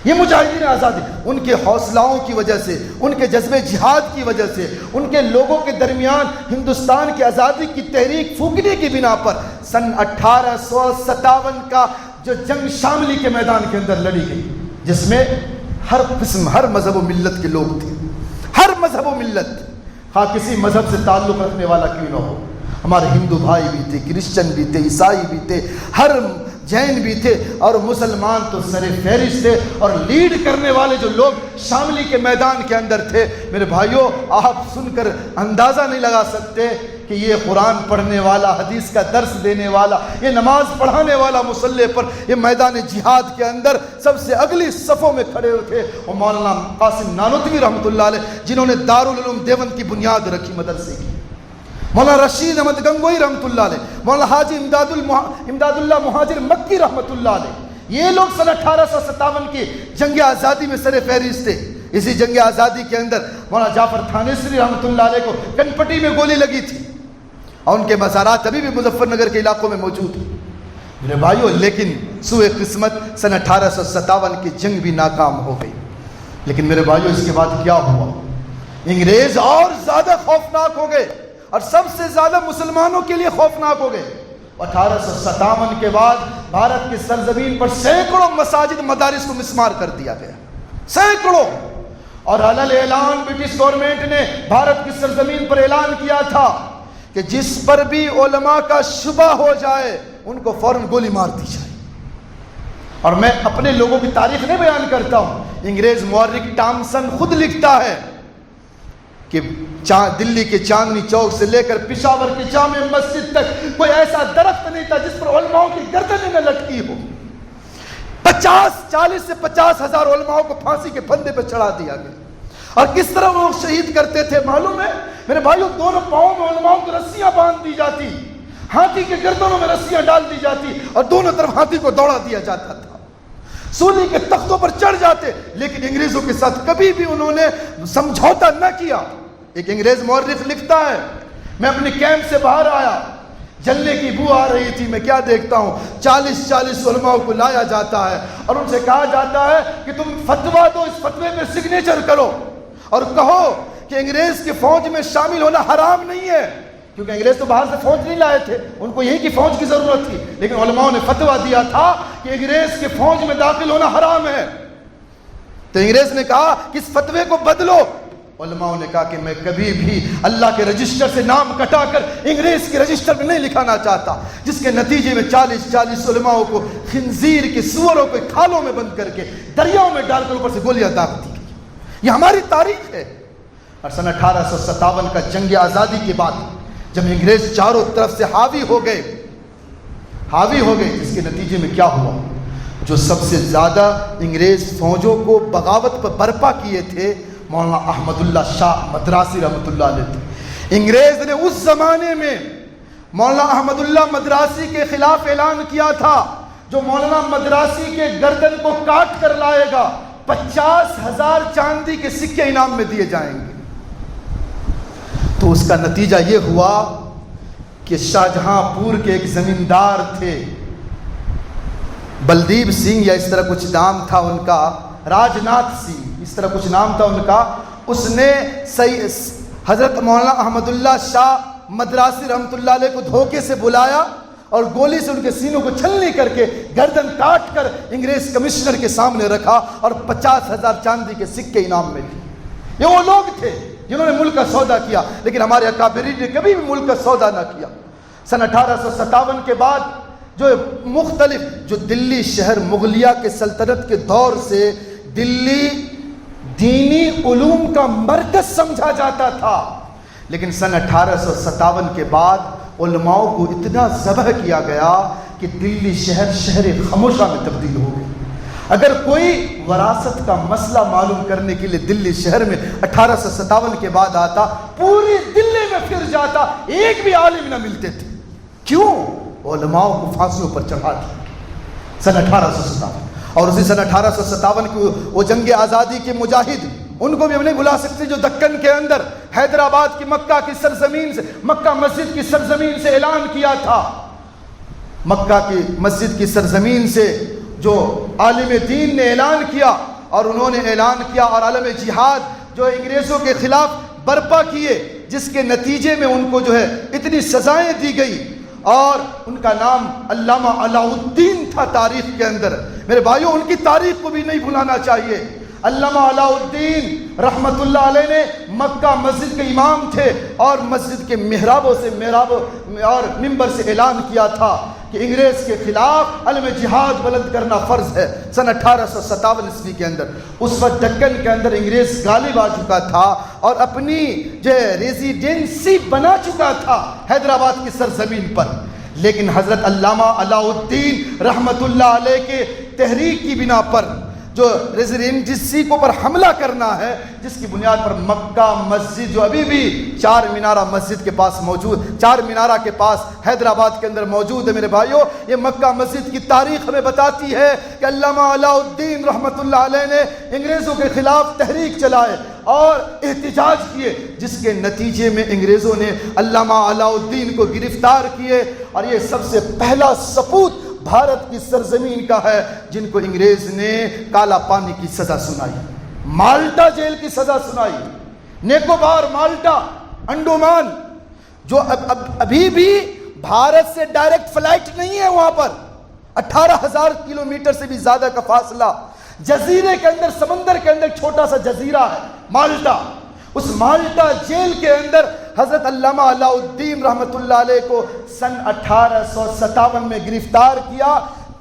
یہ مجاہدین آزادی ان کے حوصلوں کی وجہ سے، ان کے جذبے جہاد کی وجہ سے، ان کے لوگوں کے درمیان ہندوستان کی آزادی کی تحریک پھونکنے کی بنا پر سن 1857 کا جو جنگ شاملی کے میدان کے اندر لڑی گئی، جس میں ہر قسم، ہر مذہب و ملت کے لوگ تھے، ہر مذہب و ملت، ہاں کسی مذہب سے تعلق رکھنے والا کیوں نہ ہو، ہمارے ہندو بھائی بھی تھے، کرسچن بھی تھے، عیسائی بھی تھے، ہر جین بھی تھے، اور مسلمان تو سر فہرست تھے، اور لیڈ کرنے والے جو لوگ شاملی کے میدان کے اندر تھے، میرے بھائیوں آپ سن کر اندازہ نہیں لگا سکتے کہ یہ قرآن پڑھنے والا، حدیث کا درس دینے والا، یہ نماز پڑھانے والا مصلی پر یہ میدان جہاد کے اندر سب سے اگلی صفوں میں کھڑے ہوئے تھے، اور مولانا قاسم نانوتوی رحمۃ اللہ علیہ جنہوں نے دارالعلوم دیوبند کی بنیاد رکھی مدرسے کی، مولانا رشید احمد گنگوئی رحمۃ اللہ علیہ، مولانا حاجی امداد اللہ مہاجر مکی رحمۃ اللہ علیہ، یہ لوگ سن 1857 کی جنگ آزادی میں سر فہرست تھے۔ اسی جنگ آزادی کے اندر مولانا جعفر تھانیسری رحمۃ اللہ علیہ کو کنپٹی میں گولی لگی تھی، اور ان کے مزارات ابھی بھی مظفر نگر کے علاقوں میں موجود ہیں میرے بھائیوں، لیکن سوئے قسمت سن 1857 کی جنگ بھی ناکام ہو گئی۔ لیکن میرے بھائیوں اس کے بعد کیا ہوا؟ انگریز اور زیادہ خوفناک ہو گئے، اور سب سے زیادہ مسلمانوں کے لیے خوفناک ہو گئے۔ 1857 کے بعد بھارت کی سرزمین پر سینکڑوں مساجد مدارس کو مسمار کر دیا گیا، سینکڑوں، اور علل اعلان برٹش گورنمنٹ نے بھارت کی سرزمین پر اعلان کیا تھا کہ جس پر بھی علماء کا شبہ ہو جائے ان کو فوراً گولی مار دی جائے۔ اور میں اپنے لوگوں کی تاریخ نہیں بیان کرتا ہوں، انگریز مورخ ٹامسن خود لکھتا ہے کہ دلی کے چاندنی چوک سے لے کر پشاور کی جامع مسجد تک کوئی ایسا درخت نہیں تھا جس پر علماؤں کی گردنیں نہ لٹکی ہو۔ 40 سے 50 ہزار علماؤں کو پھانسی کے پھندے پہ چڑھا دیا گیا، اور کس طرح وہ لوگ شہید کرتے تھے معلوم ہے میرے بھائیوں؟ دونوں پاؤں میں علماؤں کو رسیاں باندھ دی جاتی، ہاتھی کے گردنوں میں رسیاں ڈال دی جاتی، اور دونوں طرف ہاتھی کو دوڑا دیا جاتا تھا، سولی کے تختوں پر چڑھ جاتے، لیکن انگریزوں کے ساتھ کبھی بھی انہوں نے سمجھوتا نہ کیا۔ ایک انگریز مورخ لکھتا ہے، میں اپنے کیمپ سے باہر آیا، جلنے کی بو آ رہی تھی، میں کیا دیکھتا ہوں 40 علماء کو لایا جاتا ہے، اور ان سے کہا جاتا ہے کہ تم فتویٰ دو، اس فتوے میں سگنیچر کرو اور کہو کہ انگریز کی فوج میں شامل ہونا حرام نہیں ہے، کیونکہ انگریز تو باہر سے فوج نہیں لائے تھے، ان کو یہی کی فوج کی ضرورت تھی، لیکن علماء نے فتویٰ دیا تھا کہ انگریز کی فوج میں داخل ہونا حرام ہے۔ تو انگریز نے کہا کہ اس فتوے کو بدلو، علماء نے کہا کہ میں کبھی بھی اللہ کے رجسٹر سے نام کٹا کر انگریز کے رجسٹر میں نہیں لکھانا چاہتا، جس کے نتیجے میں 40 علماء کو خنزیر کے سوروں کو کھالوں میں بند کر کے دریاؤں میں ڈال کر اوپر سے گولیاں داغ دی گئی۔ یہ ہماری تاریخ ہے۔ اور سن 1857 کا جنگ آزادی کے بعد جب انگریز چاروں طرف سے حاوی ہو گئے، جس کے نتیجے میں کیا ہوا؟ جو سب سے زیادہ انگریز فوجوں کو بغاوت پر برپا کیے تھے مولانا احمد اللہ شاہ مدراسی رحمۃ اللہ علیہ تھے۔ انگریز نے اس زمانے میں مولانا احمد اللہ مدراسی کے خلاف اعلان کیا تھا، جو مولانا مدراسی کے گردن کو کاٹ کر لائے گا 50,000 چاندی کے سکے انعام میں دیے جائیں گے۔ تو اس کا نتیجہ یہ ہوا کہ شاہجہاں پور کے ایک زمیندار تھے، بلدیپ سنگھ یا اس طرح کچھ نام تھا ان کا، راج ناتھ سنگھ اس طرح کچھ نام تھا ان کا، اس نے حضرت مولانا احمد اللہ شاہ مدراسی رحمۃ اللہ علیہ کو دھوکے سے بلایا اور گولی سے ان کے سینوں کو چھلنی کر کے گردن کاٹ کر انگریز کمشنر کے سامنے رکھا اور 50,000 چاندی کے سکے انعام میں دیے۔ یہ وہ لوگ تھے جنہوں نے ملک کا سودا کیا، لیکن ہمارے اکابرین نے کبھی بھی ملک کا سودا نہ کیا۔ سن 1857 کے بعد جو دلی شہر مغلیہ کے سلطنت کے دور سے دلی دینی علوم کا مرکز سمجھا جاتا تھا، لیکن سن 1857 کے بعد علماء کو اتنا ذبح کیا گیا کہ دلی شہر خاموشہ میں تبدیل ہو گئی۔ اگر کوئی وراثت کا مسئلہ معلوم کرنے کے لیے دلی شہر میں 1857 کے بعد آتا، پوری دلی میں پھر جاتا، ایک بھی عالم نہ ملتے تھے۔ کیوں؟ علماء کو پھانسیوں پر چڑھا دیا سن 1857۔ اور اسی سن 1857 کی وہ جنگ آزادی کے مجاہد، ان کو بھی ہم نہیں بھلا سکتے جو دکن کے اندر حیدرآباد کی مکہ کی سرزمین سے، مکہ مسجد کی سرزمین سے اعلان کیا تھا، مکہ کی مسجد کی سرزمین سے جو عالم دین نے اعلان کیا، اور انہوں نے اعلان کیا اور عالم جہاد جو انگریزوں کے خلاف برپا کیے، جس کے نتیجے میں ان کو جو ہے اتنی سزائیں دی گئی، اور ان کا نام علامہ علاء الدین تھا تاریخ کے اندر۔ میرے بھائیوں، ان کی تاریخ کو بھی نہیں بھلانا چاہیے۔ علامہ علاء الدین رحمت اللہ علیہ نے مکہ مسجد کے امام تھے، اور مسجد کے محرابوں اور ممبر سے اعلان کیا تھا کہ انگریز کے خلاف علم جہاد بلند کرنا فرض ہے، سن 1857 عیسوی کے اندر۔ اس وقت دکن کے اندر انگریز غالب آ چکا تھا اور اپنی جو ریزیڈنسی بنا چکا تھا حیدرآباد کی سرزمین پر، لیکن حضرت علامہ علاء الدین رحمت اللہ علیہ کے تحریک کی بنا پر جو ریزیڈنسی کو پر حملہ کرنا ہے، جس کی بنیاد پر مکہ مسجد جو ابھی بھی چار مینارہ مسجد کے پاس موجود، چار مینارہ کے پاس حیدرآباد کے اندر موجود ہے۔ میرے بھائیوں، یہ مکہ مسجد کی تاریخ ہمیں بتاتی ہے کہ علامہ علاء الدین رحمت اللہ علیہ نے انگریزوں کے خلاف تحریک چلائے اور احتجاج کیے، جس کے نتیجے میں انگریزوں نے علامہ علاء الدین کو گرفتار کیے، اور یہ سب سے پہلا ثبوت بھارت کی سرزمین کا ہے جن کو انگریز نے کالا پانی کی سزا سنائی، مالٹا جیل کی سزا سنائی، نیکوبار، مالٹا، انڈومان، جو ابھی بھی بھارت سے ڈائریکٹ فلائٹ نہیں ہے، وہاں پر 18,000 کلومیٹر سے بھی زیادہ کا فاصلہ، جزیرے کے اندر، سمندر کے اندر چھوٹا سا جزیرہ ہے مالٹا۔ اس مالٹا جیل کے اندر حضرت علامہ علاء الدین رحمت اللہ علیہ کو سن 1857 میں گرفتار کیا،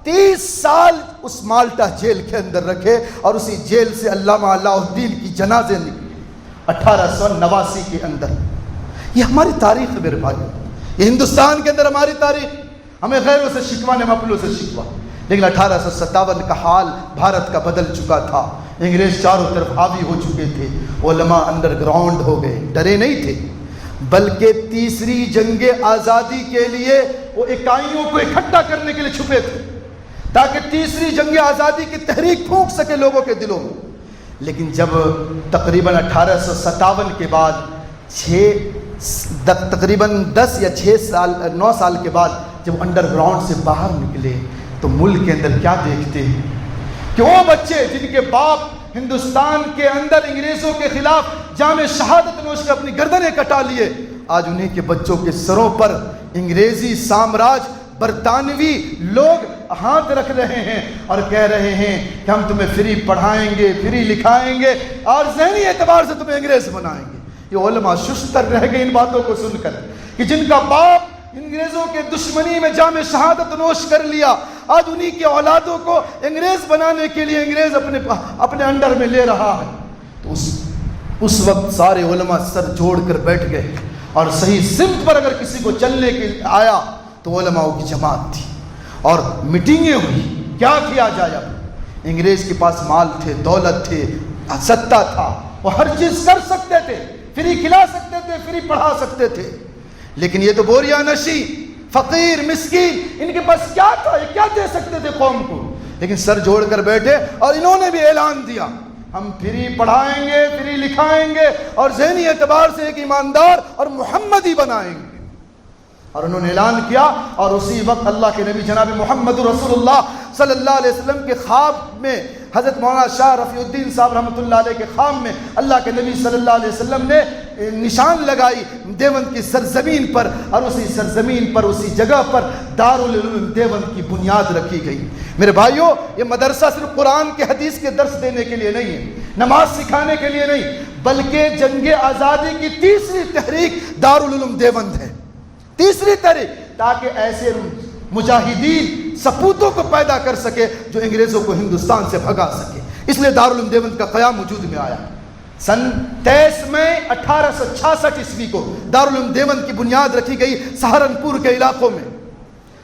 30 سال اس مالٹا جیل کے اندر رکھے، اور اسی جیل سے علامہ علاء الدین کی جنازے نکلی 1889 کے اندر۔ یہ ہماری تاریخ ہے میرے بھائی، یہ ہندوستان کے اندر ہماری تاریخ۔ ہمیں غیروں سے شکوا نہیں، اپنوں سے شکوا، لیکن 1857 کا حال بھارت کا بدل چکا تھا، انگریز چاروں طرف حاوی ہو چکے تھے، علماء انڈر گراؤنڈ ہو گئے، ڈرے نہیں تھے، بلکہ تیسری جنگ آزادی کے لیے وہ اکائیوں کو اکٹھا کرنے کے لیے چھپے تھے، تاکہ تیسری جنگ آزادی کی تحریک پھونک سکے لوگوں کے دلوں میں۔ لیکن جب تقریباً 1857 کے بعد تقریباً 10 یا 9 سال کے بعد جب انڈر گراؤنڈ سے باہر نکلے تو ملک کے اندر کیا دیکھتے ہیں کہ وہ بچے جن کے باپ ہندوستان کے اندر انگریزوں کے خلاف جام شہادت نوش کے اپنی گردنیں کٹا لیے، آج انہیں کے بچوں کے سروں پر انگریزی سامراج، برطانوی لوگ ہاتھ رکھ رہے ہیں اور کہہ رہے ہیں کہ ہم تمہیں فری پڑھائیں گے، فری لکھائیں گے، اور ذہنی اعتبار سے تمہیں انگریز بنائیں گے۔ یہ علماء ششتر رہ گئے ان باتوں کو سن کر کہ جن کا باپ انگریزوں کے دشمنی میں جام شہادت نوش کر لیا، آج انہی کے اولادوں کو انگریز بنانے کے لیے انگریز اپنے انڈر میں لے رہا ہے۔ تو اس وقت سارے علماء سر جوڑ کر بیٹھ گئے، اور صحیح سمت پر اگر کسی کو چلنے کے آیا تو علماء کی جماعت تھی، اور میٹنگیں ہوئی، کیا کیا جائے۔ انگریز کے پاس مال تھے، دولت تھے، ستہ تھا، وہ ہر چیز کر سکتے تھے، فری کھلا سکتے تھے، فری پڑھا سکتے تھے، لیکن یہ تو بوریا نشی، فقیر، مسکین، ان کے پاس کیا تھا، یہ کیا دے سکتے تھے قوم کو؟ لیکن سر جوڑ کر بیٹھے، اور انہوں نے بھی اعلان دیا ہم فری پڑھائیں گے، فری لکھائیں گے، اور ذہنی اعتبار سے ایک ایماندار اور محمدی بنائیں گے۔ اور انہوں نے اعلان کیا، اور اسی وقت اللہ کے نبی جناب محمد رسول اللہ صلی اللہ علیہ وسلم کے خواب میں، حضرت مولانا شاہ رفیع الدین صاحب رحمۃ اللہ علیہ کے خواب میں اللہ کے نبی صلی اللہ علیہ وسلم نے نشان لگائی دیوبند کی سرزمین پر، اور اسی سرزمین پر، اسی جگہ پر دارالعلوم دیوبند کی بنیاد رکھی گئی۔ میرے بھائیوں، یہ مدرسہ صرف قرآن کے حدیث کے درس دینے کے لیے نہیں ہے، نماز سکھانے کے لیے نہیں، بلکہ جنگ آزادی کی تیسری تحریک دارالعلوم دیوبند ہے، تیسری تحریک، تاکہ ایسے مجاہدین سپوتوں کو پیدا کر سکے جو انگریزوں کو ہندوستان سے بھگا سکے۔ اس لیے دارالعلوم دیوبند کا قیام وجود میں آیا۔ سن 23 مئی 1866 عیسوی کو دارالعلوم دیوبند کی بنیاد رکھی گئی سہارنپور کے علاقوں میں،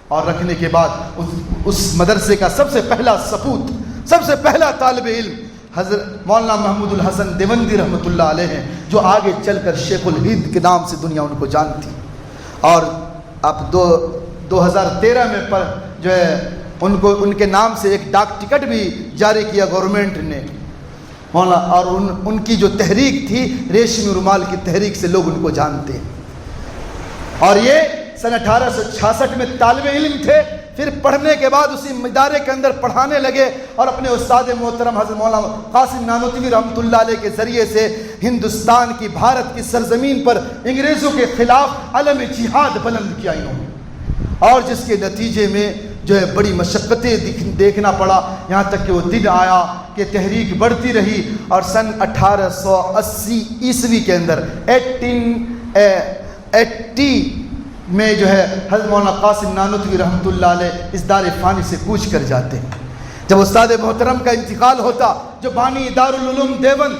اور رکھنے کے بعد اس مدرسے کا سب سے پہلا سپوت، سب سے پہلا طالب علم حضرت مولانا محمود الحسن دیوبندی رحمۃ اللہ علیہ ہیں، جو آگے چل کر شیخ الہند کے نام سے دنیا ان کو جانتی۔ اور اب 2013 میں جو ہے ان کے نام سے ایک ڈاک ٹکٹ بھی جاری کیا گورنمنٹ نے مولانا، اور ان کی جو تحریک تھی ریشمی رومال کی تحریک سے لوگ ان کو جانتے ہیں۔ اور یہ سن 1866 میں طالب علم تھے، پھر پڑھنے کے بعد اسی ادارے کے اندر پڑھانے لگے اور اپنے استاد محترم حضرت مولانا قاسم نانوتوی رحمۃ اللہ علیہ کے ذریعے سے ہندوستان کی، بھارت کی سرزمین پر انگریزوں کے خلاف علم جہاد بلند کیا انہوں نے، اور جس کے نتیجے میں جو ہے بڑی مشقتیں دیکھنا پڑا، یہاں تک کہ وہ دن آیا کہ تحریک بڑھتی رہی، اور سن 1880 عیسوی کے اندر 1880 میں جو ہے حضرت مولانا قاسم نانوتوی رحمۃ اللہ علیہ اس دار فانی سے کوچ کر جاتے ہیں۔ جب استاد محترم کا انتقال ہوتا، جو بانی دارالعلوم دیوبند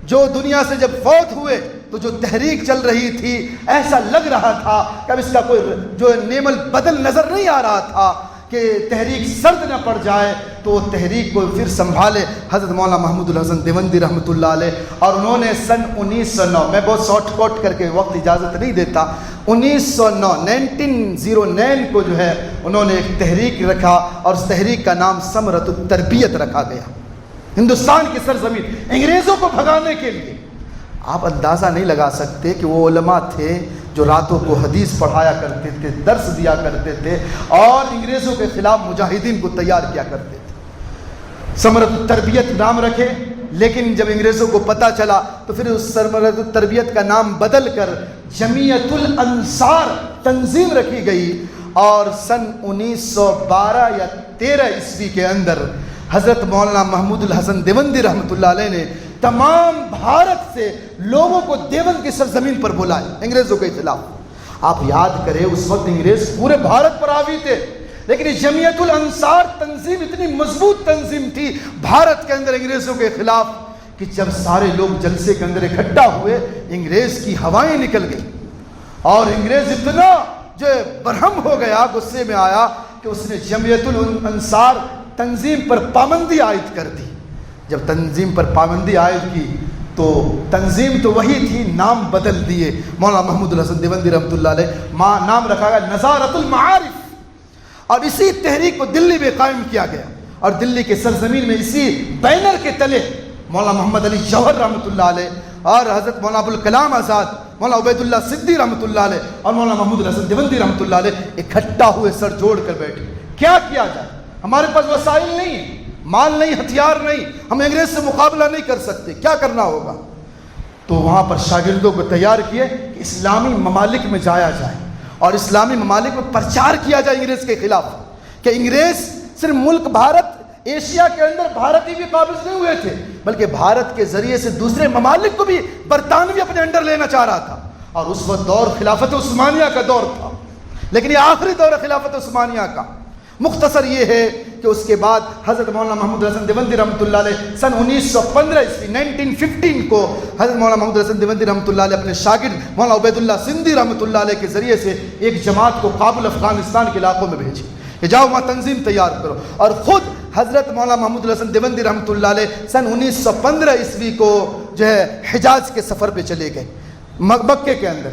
جو دنیا سے جب فوت ہوئے، تو جو تحریک چل رہی تھی ایسا لگ رہا تھا کہ اب اس کا کوئی جو نعم البدل نظر نہیں آ رہا تھا کہ تحریک سرد نہ پڑ جائے، تو وہ تحریک کو پھر سنبھالے حضرت مولانا محمود الحسن دیوبندی رحمۃ اللہ علیہ، اور انہوں نے سن 1909 میں بہت شارٹ کٹ کر کے وقت اجازت نہیں دیتا، 1909 کو جو ہے انہوں نے ایک تحریک رکھا، اور اس تحریک کا نام ثمرۃ التربیت رکھا گیا۔ ہندوستان کی سرزمین انگریزوں کو بھگانے کے لیے، آپ اندازہ نہیں لگا سکتے کہ وہ علماء تھے جو راتوں کو حدیث پڑھایا کرتے تھے، درس دیا کرتے تھے، اور انگریزوں کے خلاف مجاہدین کو تیار کیا کرتے تھے۔ ثمرۃ التربیت نام رکھے، لیکن جب انگریزوں کو پتہ چلا تو پھر اس ثمرۃ التربیت کا نام بدل کر جمعیت الانصار تنظیم رکھی گئی، اور سن 1912 یا 13 عیسوی کے اندر حضرت مولانا محمود الحسن دیوبندی رحمۃ اللہ علیہ نے تمام بھارت سے لوگوں کو دیوبند کی سرزمین پر بلائے انگریزوں کے خلاف۔ آپ یاد کریں اس وقت انگریز پورے بھارت پر حاوی تھے، لیکن جمعیت الانصار تنظیم اتنی مضبوط تنظیم تھی بھارت کے اندر انگریزوں کے خلاف کہ جب سارے لوگ جلسے کے اندر اکٹھا ہوئے، انگریز کی ہوائیں نکل گئی، اور انگریز اتنا جو برہم ہو گیا، غصے میں آیا کہ اس نے جمعیت الانصار تنظیم پر پابندی عائد کر دی۔ جب تنظیم پر پابندی عائد کی تو تنظیم تو وہی تھی، نام بدل دیے، مولانا محمود الحسن دیوبندی رحمۃ اللہ علیہ نام رکھا گیا نظارت المعارف، اور اسی تحریک کو دلی میں قائم کیا گیا، اور دلی کے سرزمین میں اسی بینر کے تلے مولانا محمد علی جوہر رحمۃ اللہ علیہ اور حضرت مولانا ابوالکلام آزاد، مولانا عبید اللہ سدی رحمۃ اللہ علیہ اور مولانا محمود الحسن دیوبندی رحمۃ اللہ علیہ اکٹھا ہوئے، سر جوڑ کر بیٹھے، کیا کیا جائے؟ ہمارے پاس وسائل نہیں ہیں، مال نہیں، ہتھیار نہیں، ہم انگریز سے مقابلہ نہیں کر سکتے، کیا کرنا ہوگا؟ تو وہاں پر شاگردوں کو تیار کیے کہ اسلامی ممالک میں جایا جائے اور اسلامی ممالک میں پرچار کیا جائے انگریز کے خلاف، کہ انگریز صرف ملک بھارت، ایشیا کے اندر بھارت ہی بھی قابض نہیں ہوئے تھے، بلکہ بھارت کے ذریعے سے دوسرے ممالک کو بھی برطانوی اپنے انڈر لینا چاہ رہا تھا، اور اس وقت دور خلافت عثمانیہ کا دور تھا، لیکن یہ آخری دور ہے خلافت عثمانیہ کا۔ مختصر یہ ہے کہ اس کے بعد حضرت مولانا محمود الحسن دیوبندی رحمۃ اللہ علیہ سن 1915 عیسوی 1915 کو حضرت مولانا محمود الحسن دیوبندی رحمۃ اللہ علیہ اپنے شاگرد مولانا عبید اللہ سندھی رحمۃ اللہ علیہ کے ذریعے سے ایک جماعت کو کابل افغانستان کے علاقوں میں بھیجی کہ جاؤ وہاں تنظیم تیار کرو، اور خود حضرت مولانا محمود الحسن دیوبندی رحمۃ اللہ علیہ سن 1915 عیسوی کو جو ہے حجاز کے سفر پہ چلے گئے، مکے کے اندر،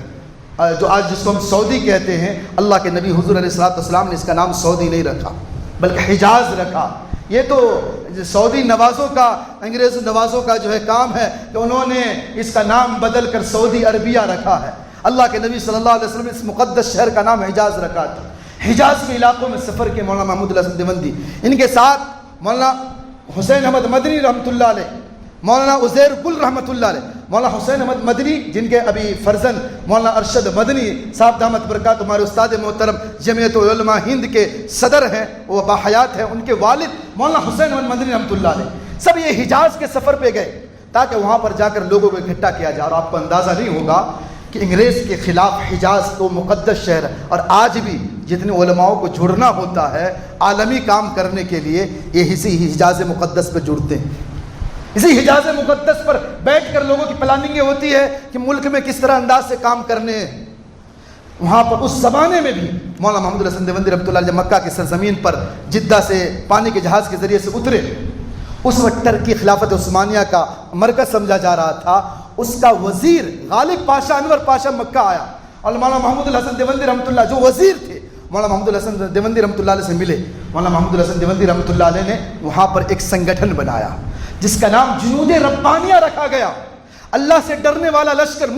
جو آج جس کو ہم سعودی کہتے ہیں، اللہ کے نبی حضور علیہ السلام نے اس کا نام سعودی نہیں رکھا بلکہ حجاز رکھا۔ یہ تو سعودی نوازوں کا، انگریز نوازوں کا جو ہے کام ہے کہ انہوں نے اس کا نام بدل کر سعودی عربیہ رکھا ہے۔ اللہ کے نبی صلی اللہ علیہ وسلم نے اس مقدس شہر کا نام حجاز رکھا تھا۔ حجاز کے علاقوں میں سفر کے مولانا محمود الحسن دیوبندی، ان کے ساتھ مولانا حسین احمد مدنی رحمۃ اللہ علیہ، مولانا عزیر گل رحمۃ اللہ علیہ، مولانا حسین احمد مدنی جن کے ابھی فرزند مولانا ارشد مدنی صاحب دامت برکات ہمارے استاد محترم جمعیت علماء ہند کے صدر ہیں، وہ باحیات ہیں، ان کے والد مولانا حسین احمد مدنی رحمۃ اللہ علیہ، سب یہ حجاز کے سفر پہ گئے تاکہ وہاں پر جا کر لوگوں کو اکٹھا کیا جائے۔ اور آپ کو اندازہ نہیں ہوگا کہ انگریز کے خلاف حجاز تو مقدس شہر ہے، اور آج بھی جتنے علماؤں کو جڑنا ہوتا ہے عالمی کام کرنے کے لیے، یہ اسی حجاز مقدس پہ جڑتے ہیں، اسی حجاز مقدس پر بیٹھ کر لوگوں کی پلاننگیں ہوتی ہے کہ ملک میں کس طرح انداز سے کام کرنے ہیں۔ وہاں پر اس زمانے میں بھی مولانا محمود الحسن دیوبندی رحمۃ اللہ علیہ مکہ کی سرزمین پر جدہ سے پانی کے جہاز کے ذریعے سے اترے، اس وقت ٹرکی خلافت عثمانیہ کا مرکز سمجھا جا رہا تھا، اس کا وزیر غالب پاشا انور پاشا مکہ آیا، اور مولانا محمود الحسن دیوبندی رحمۃ اللہ جو وزیر تھے مولانا محمود الحسن دیوبندی رحمۃ اللہ علیہ سے ملے. مولانا محمود الحسن دیوبندی رحمۃ اللہ علیہ نے وہاں پر ایک سنگٹھن بنایا جس کا نام جنود ربانیہ رکھا گیا. اللہ سے ڈرنے والا لشکر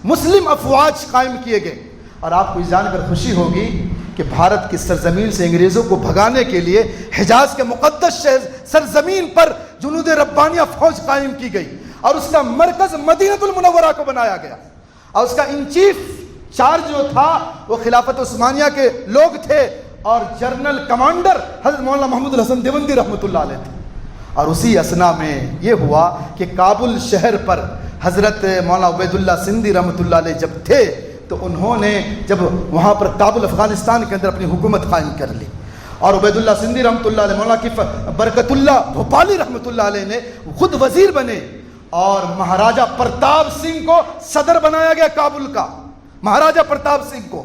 مسلم افواج قائم کیے گئے. اور آپ کو یہ جان کر خوشی ہوگی کہ بھارت کی سرزمین سے انگریزوں کو بھگانے کے لیے حجاز کے مقدس شہر سرزمین پر جنود ربانیہ فوج قائم کی گئی اور اس کا مرکز مدینہ المنورہ کو بنایا گیا. اور اس کا ان چیف چارج جو تھا وہ خلافت عثمانیہ کے لوگ تھے اور جنرل کمانڈر حضرت مولانا محمود الحسن دیوبندی رحمۃ اللہ علیہ تھے. اور اسی اثنا میں یہ ہوا کہ کابل شہر پر حضرت مولانا عبید اللہ سندھی رحمۃ اللہ علیہ جب تھے تو انہوں نے جب وہاں پر کابل افغانستان کے اندر اپنی حکومت قائم کر لی. اور عبید اللہ سندھی رحمۃ اللہ علیہ مولانا کی برکت اللہ بھوپالی رحمۃ اللہ علیہ نے خود وزیر بنے اور مہاراجہ پرتاپ سنگھ کو صدر بنایا گیا کابل کا, مہاراجہ پرتاپ سنگھ کو.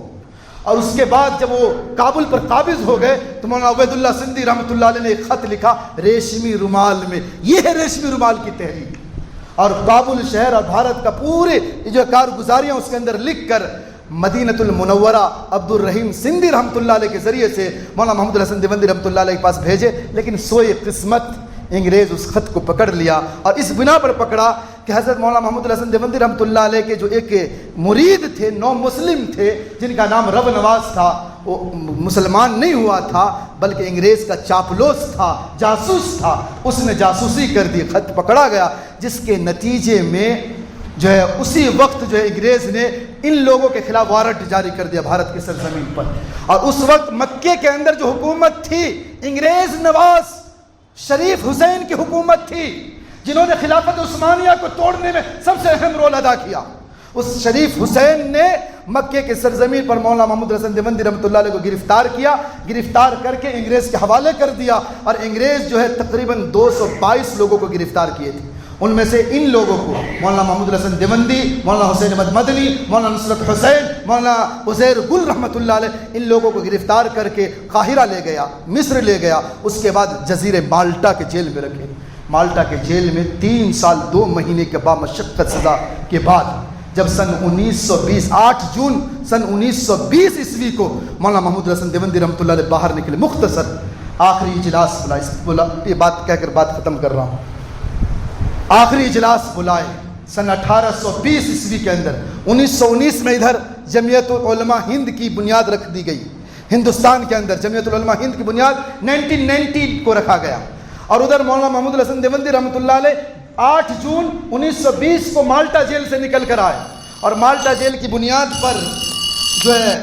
اور اس کے بعد جب وہ کابل پر قابض ہو گئے تو مولانا عبید اللہ سندھی رحمۃ اللہ علیہ نے ایک خط لکھا ریشمی رومال میں. یہ ہے ریشمی رومال کی تحریک. اور کابل شہر اور بھارت کا پورے جو کارگزاریاں اس کے اندر لکھ کر مدینہ المنورہ عبد الرحیم سندھی رحمۃ اللہ علیہ کے ذریعے سے مولانا محمود الحسن دیوبندی رحمۃ اللہ علیہ کے پاس بھیجے. لیکن سوئے قسمت انگریز اس خط کو پکڑ لیا اور اس بنا پر پکڑا کہ حضرت مولانا محمود الحسن دیوبندی رحمۃ اللہ علیہ کے جو ایک مرید تھے, نو مسلم تھے, جن کا نام رب نواز تھا, وہ مسلمان نہیں ہوا تھا بلکہ انگریز کا چاپلوس تھا, جاسوس تھا. اس نے جاسوسی کر دی, خط پکڑا گیا, جس کے نتیجے میں جو ہے اسی وقت جو ہے انگریز نے ان لوگوں کے خلاف وارنٹ جاری کر دیا بھارت کی سرزمین پر. اور اس وقت مکے کے اندر جو حکومت تھی انگریز نواز شریف حسین کی حکومت تھی, جنہوں نے خلافت عثمانیہ کو توڑنے میں سب سے اہم رول ادا کیا. اس شریف حسین نے مکے کے سرزمین پر مولانا محمود الحسن دیوبندی رحمۃ اللہ علیہ کو گرفتار کیا, گرفتار کر کے انگریز کے حوالے کر دیا. اور انگریز جو ہے تقریباً 222 لوگوں کو گرفتار کیے تھے. ان میں سے ان لوگوں کو مولانا محمود الحسن دیوبندی, مولانا حسین احمد مدنی, مولانا نصرت حسین, مولانا عزیر گل رحمۃ اللہ علیہ, ان لوگوں کو گرفتار کر کے قاہرہ لے گیا, مصر لے گیا. اس کے بعد جزیرے مالٹا کے جیل میں رکھے. مالٹا کے جیل میں 3 سال 2 مہینے کے بامشقت سزا کے بعد جب سن 1920 8 جون سن 1920 عیسوی کو مولانا محمود الحسن دیوبندی رحمۃ اللہ علیہ باہر نکلے. مختصر آخری اجلاس بلا, یہ بات کہہ کر بات ختم کر رہا ہوں. آخری اجلاس بلائے سن 1820 عیسوی کے اندر. 1919 میں ادھر جمعیت العلماء ہند کی بنیاد رکھ دی گئی. ہندوستان کے اندر جمعیت العلماء ہند کی بنیاد 1990 کو رکھا گیا. اور ادھر مولانا محمود الحسن دیوبندی رحمۃ اللہ علیہ 8 جون 1920 کو مالٹا جیل سے نکل کر آئے. اور مالٹا جیل کی بنیاد پر جو ہے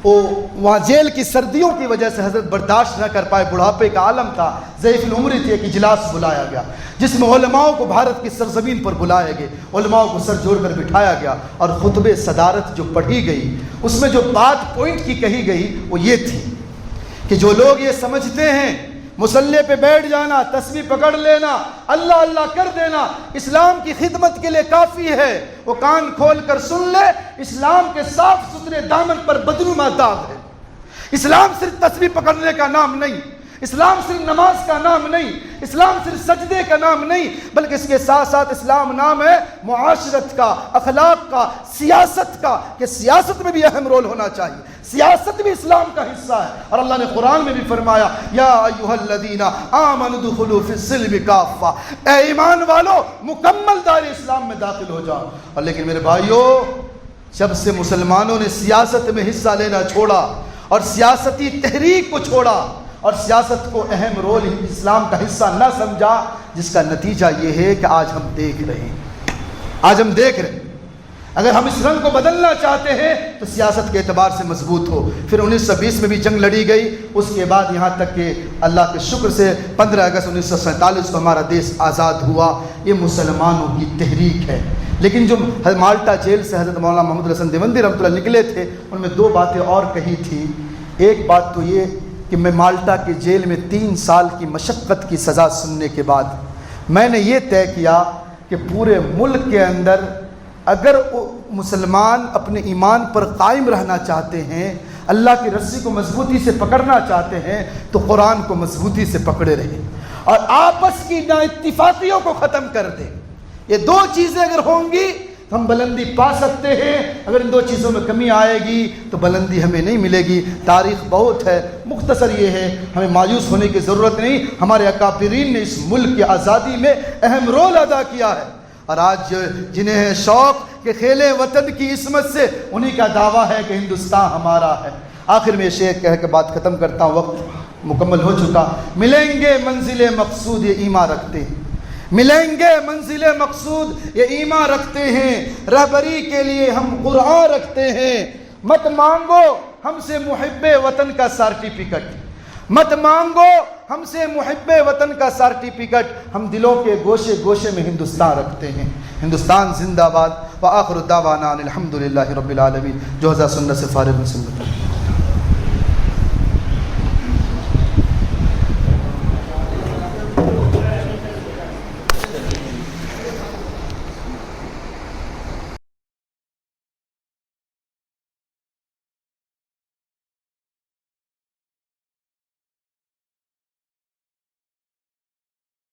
وہاں جیل کی سردیوں کی وجہ سے حضرت برداشت نہ کر پائے, بڑھاپے کا عالم تھا, ضعیف العمری تھی. ایک اجلاس بلایا گیا جس میں علماء کو بھارت کی سرزمین پر بلایا گئے, علماء کو سر جوڑ کر بٹھایا گیا اور خطبہ صدارت جو پڑھی گئی اس میں جو بات پوائنٹ کی کہی گئی وہ یہ تھی کہ جو لوگ یہ سمجھتے ہیں مصلی پہ بیٹھ جانا, تسبیح پکڑ لینا, اللہ اللہ کر دینا اسلام کی خدمت کے لیے کافی ہے, وہ کان کھول کر سن لے. اسلام کے صاف ستھرے دامن پر بدنما داغ ہے. اسلام صرف تسبیح پکڑنے کا نام نہیں, اسلام صرف نماز کا نام نہیں, اسلام صرف سجدے کا نام نہیں, بلکہ اس کے ساتھ ساتھ اسلام نام ہے معاشرت کا, اخلاق کا, سیاست کا, کہ سیاست میں بھی اہم رول ہونا چاہیے. سیاست بھی اسلام کا حصہ ہے. اور اللہ نے قرآن میں بھی فرمایا یا ایھا الذین آمنوا ادخلوا فی السلم کافہ, اے ایمان والو مکمل دائرہ اسلام میں داخل ہو جاؤ. اور لیکن میرے بھائیو, جب سے مسلمانوں نے سیاست میں حصہ لینا چھوڑا اور سیاسی تحریک کو چھوڑا اور سیاست کو اہم رول اسلام کا حصہ نہ سمجھا, جس کا نتیجہ یہ ہے کہ آج ہم دیکھ رہے ہیں. اگر ہم اس رنگ کو بدلنا چاہتے ہیں تو سیاست کے اعتبار سے مضبوط ہو. پھر 1920 میں بھی جنگ لڑی گئی. اس کے بعد یہاں تک کہ اللہ کے شکر سے 15 اگست 1947 کو ہمارا دیش آزاد ہوا. یہ مسلمانوں کی تحریک ہے. لیکن جو مالٹا جیل سے حضرت مولانا محمود الحسن دیوبندی رحمۃ اللہ نکلے تھے, ان میں 2 باتیں اور کہی تھی. ایک بات تو یہ کہ میں مالٹا کے جیل میں 3 سال کی مشقت کی سزا سننے کے بعد میں نے یہ طے کیا کہ پورے ملک کے اندر اگر مسلمان اپنے ایمان پر قائم رہنا چاہتے ہیں, اللہ کی رسی کو مضبوطی سے پکڑنا چاہتے ہیں, تو قرآن کو مضبوطی سے پکڑے رہیں اور آپس کی نا اتفاقیوں کو ختم کر دیں. یہ 2 چیزیں اگر ہوں گی تو ہم بلندی پا سکتے ہیں. اگر ان دو چیزوں میں کمی آئے گی تو بلندی ہمیں نہیں ملے گی. تاریخ بہت ہے، مختصر یہ ہے، ہمیں مایوس ہونے کی ضرورت نہیں. ہمارے اکابرین نے اس ملک کی آزادی میں اہم رول ادا کیا ہے، اور آج جنہیں ہے شوق کہ کھیلیں وطن کی عصمت سے، انہی کا دعویٰ ہے کہ ہندوستان ہمارا ہے. آخر میں شعر کہہ کے بات ختم کرتا ہوں، وقت مکمل ہو چکا. ملیں گے منزل مقصود یہ ایمان رکھتے ہیں، ملیں گے منزل مقصود یہ ایمان رکھتے ہیں. رہبری کے لیے ہم قرآن رکھتے ہیں. مت مانگو ہم سے محب وطن کا سرٹیفکیٹ، مت مانگو ہم سے محب وطن کا سرٹیفکیٹ. ہم دلوں کے گوشے گوشے میں ہندوستان رکھتے ہیں. ہندوستان زندہ باد. وآخر دعوانا الحمدللہ رب العالمین. جو ہزار سنت سے فارغ میں سنت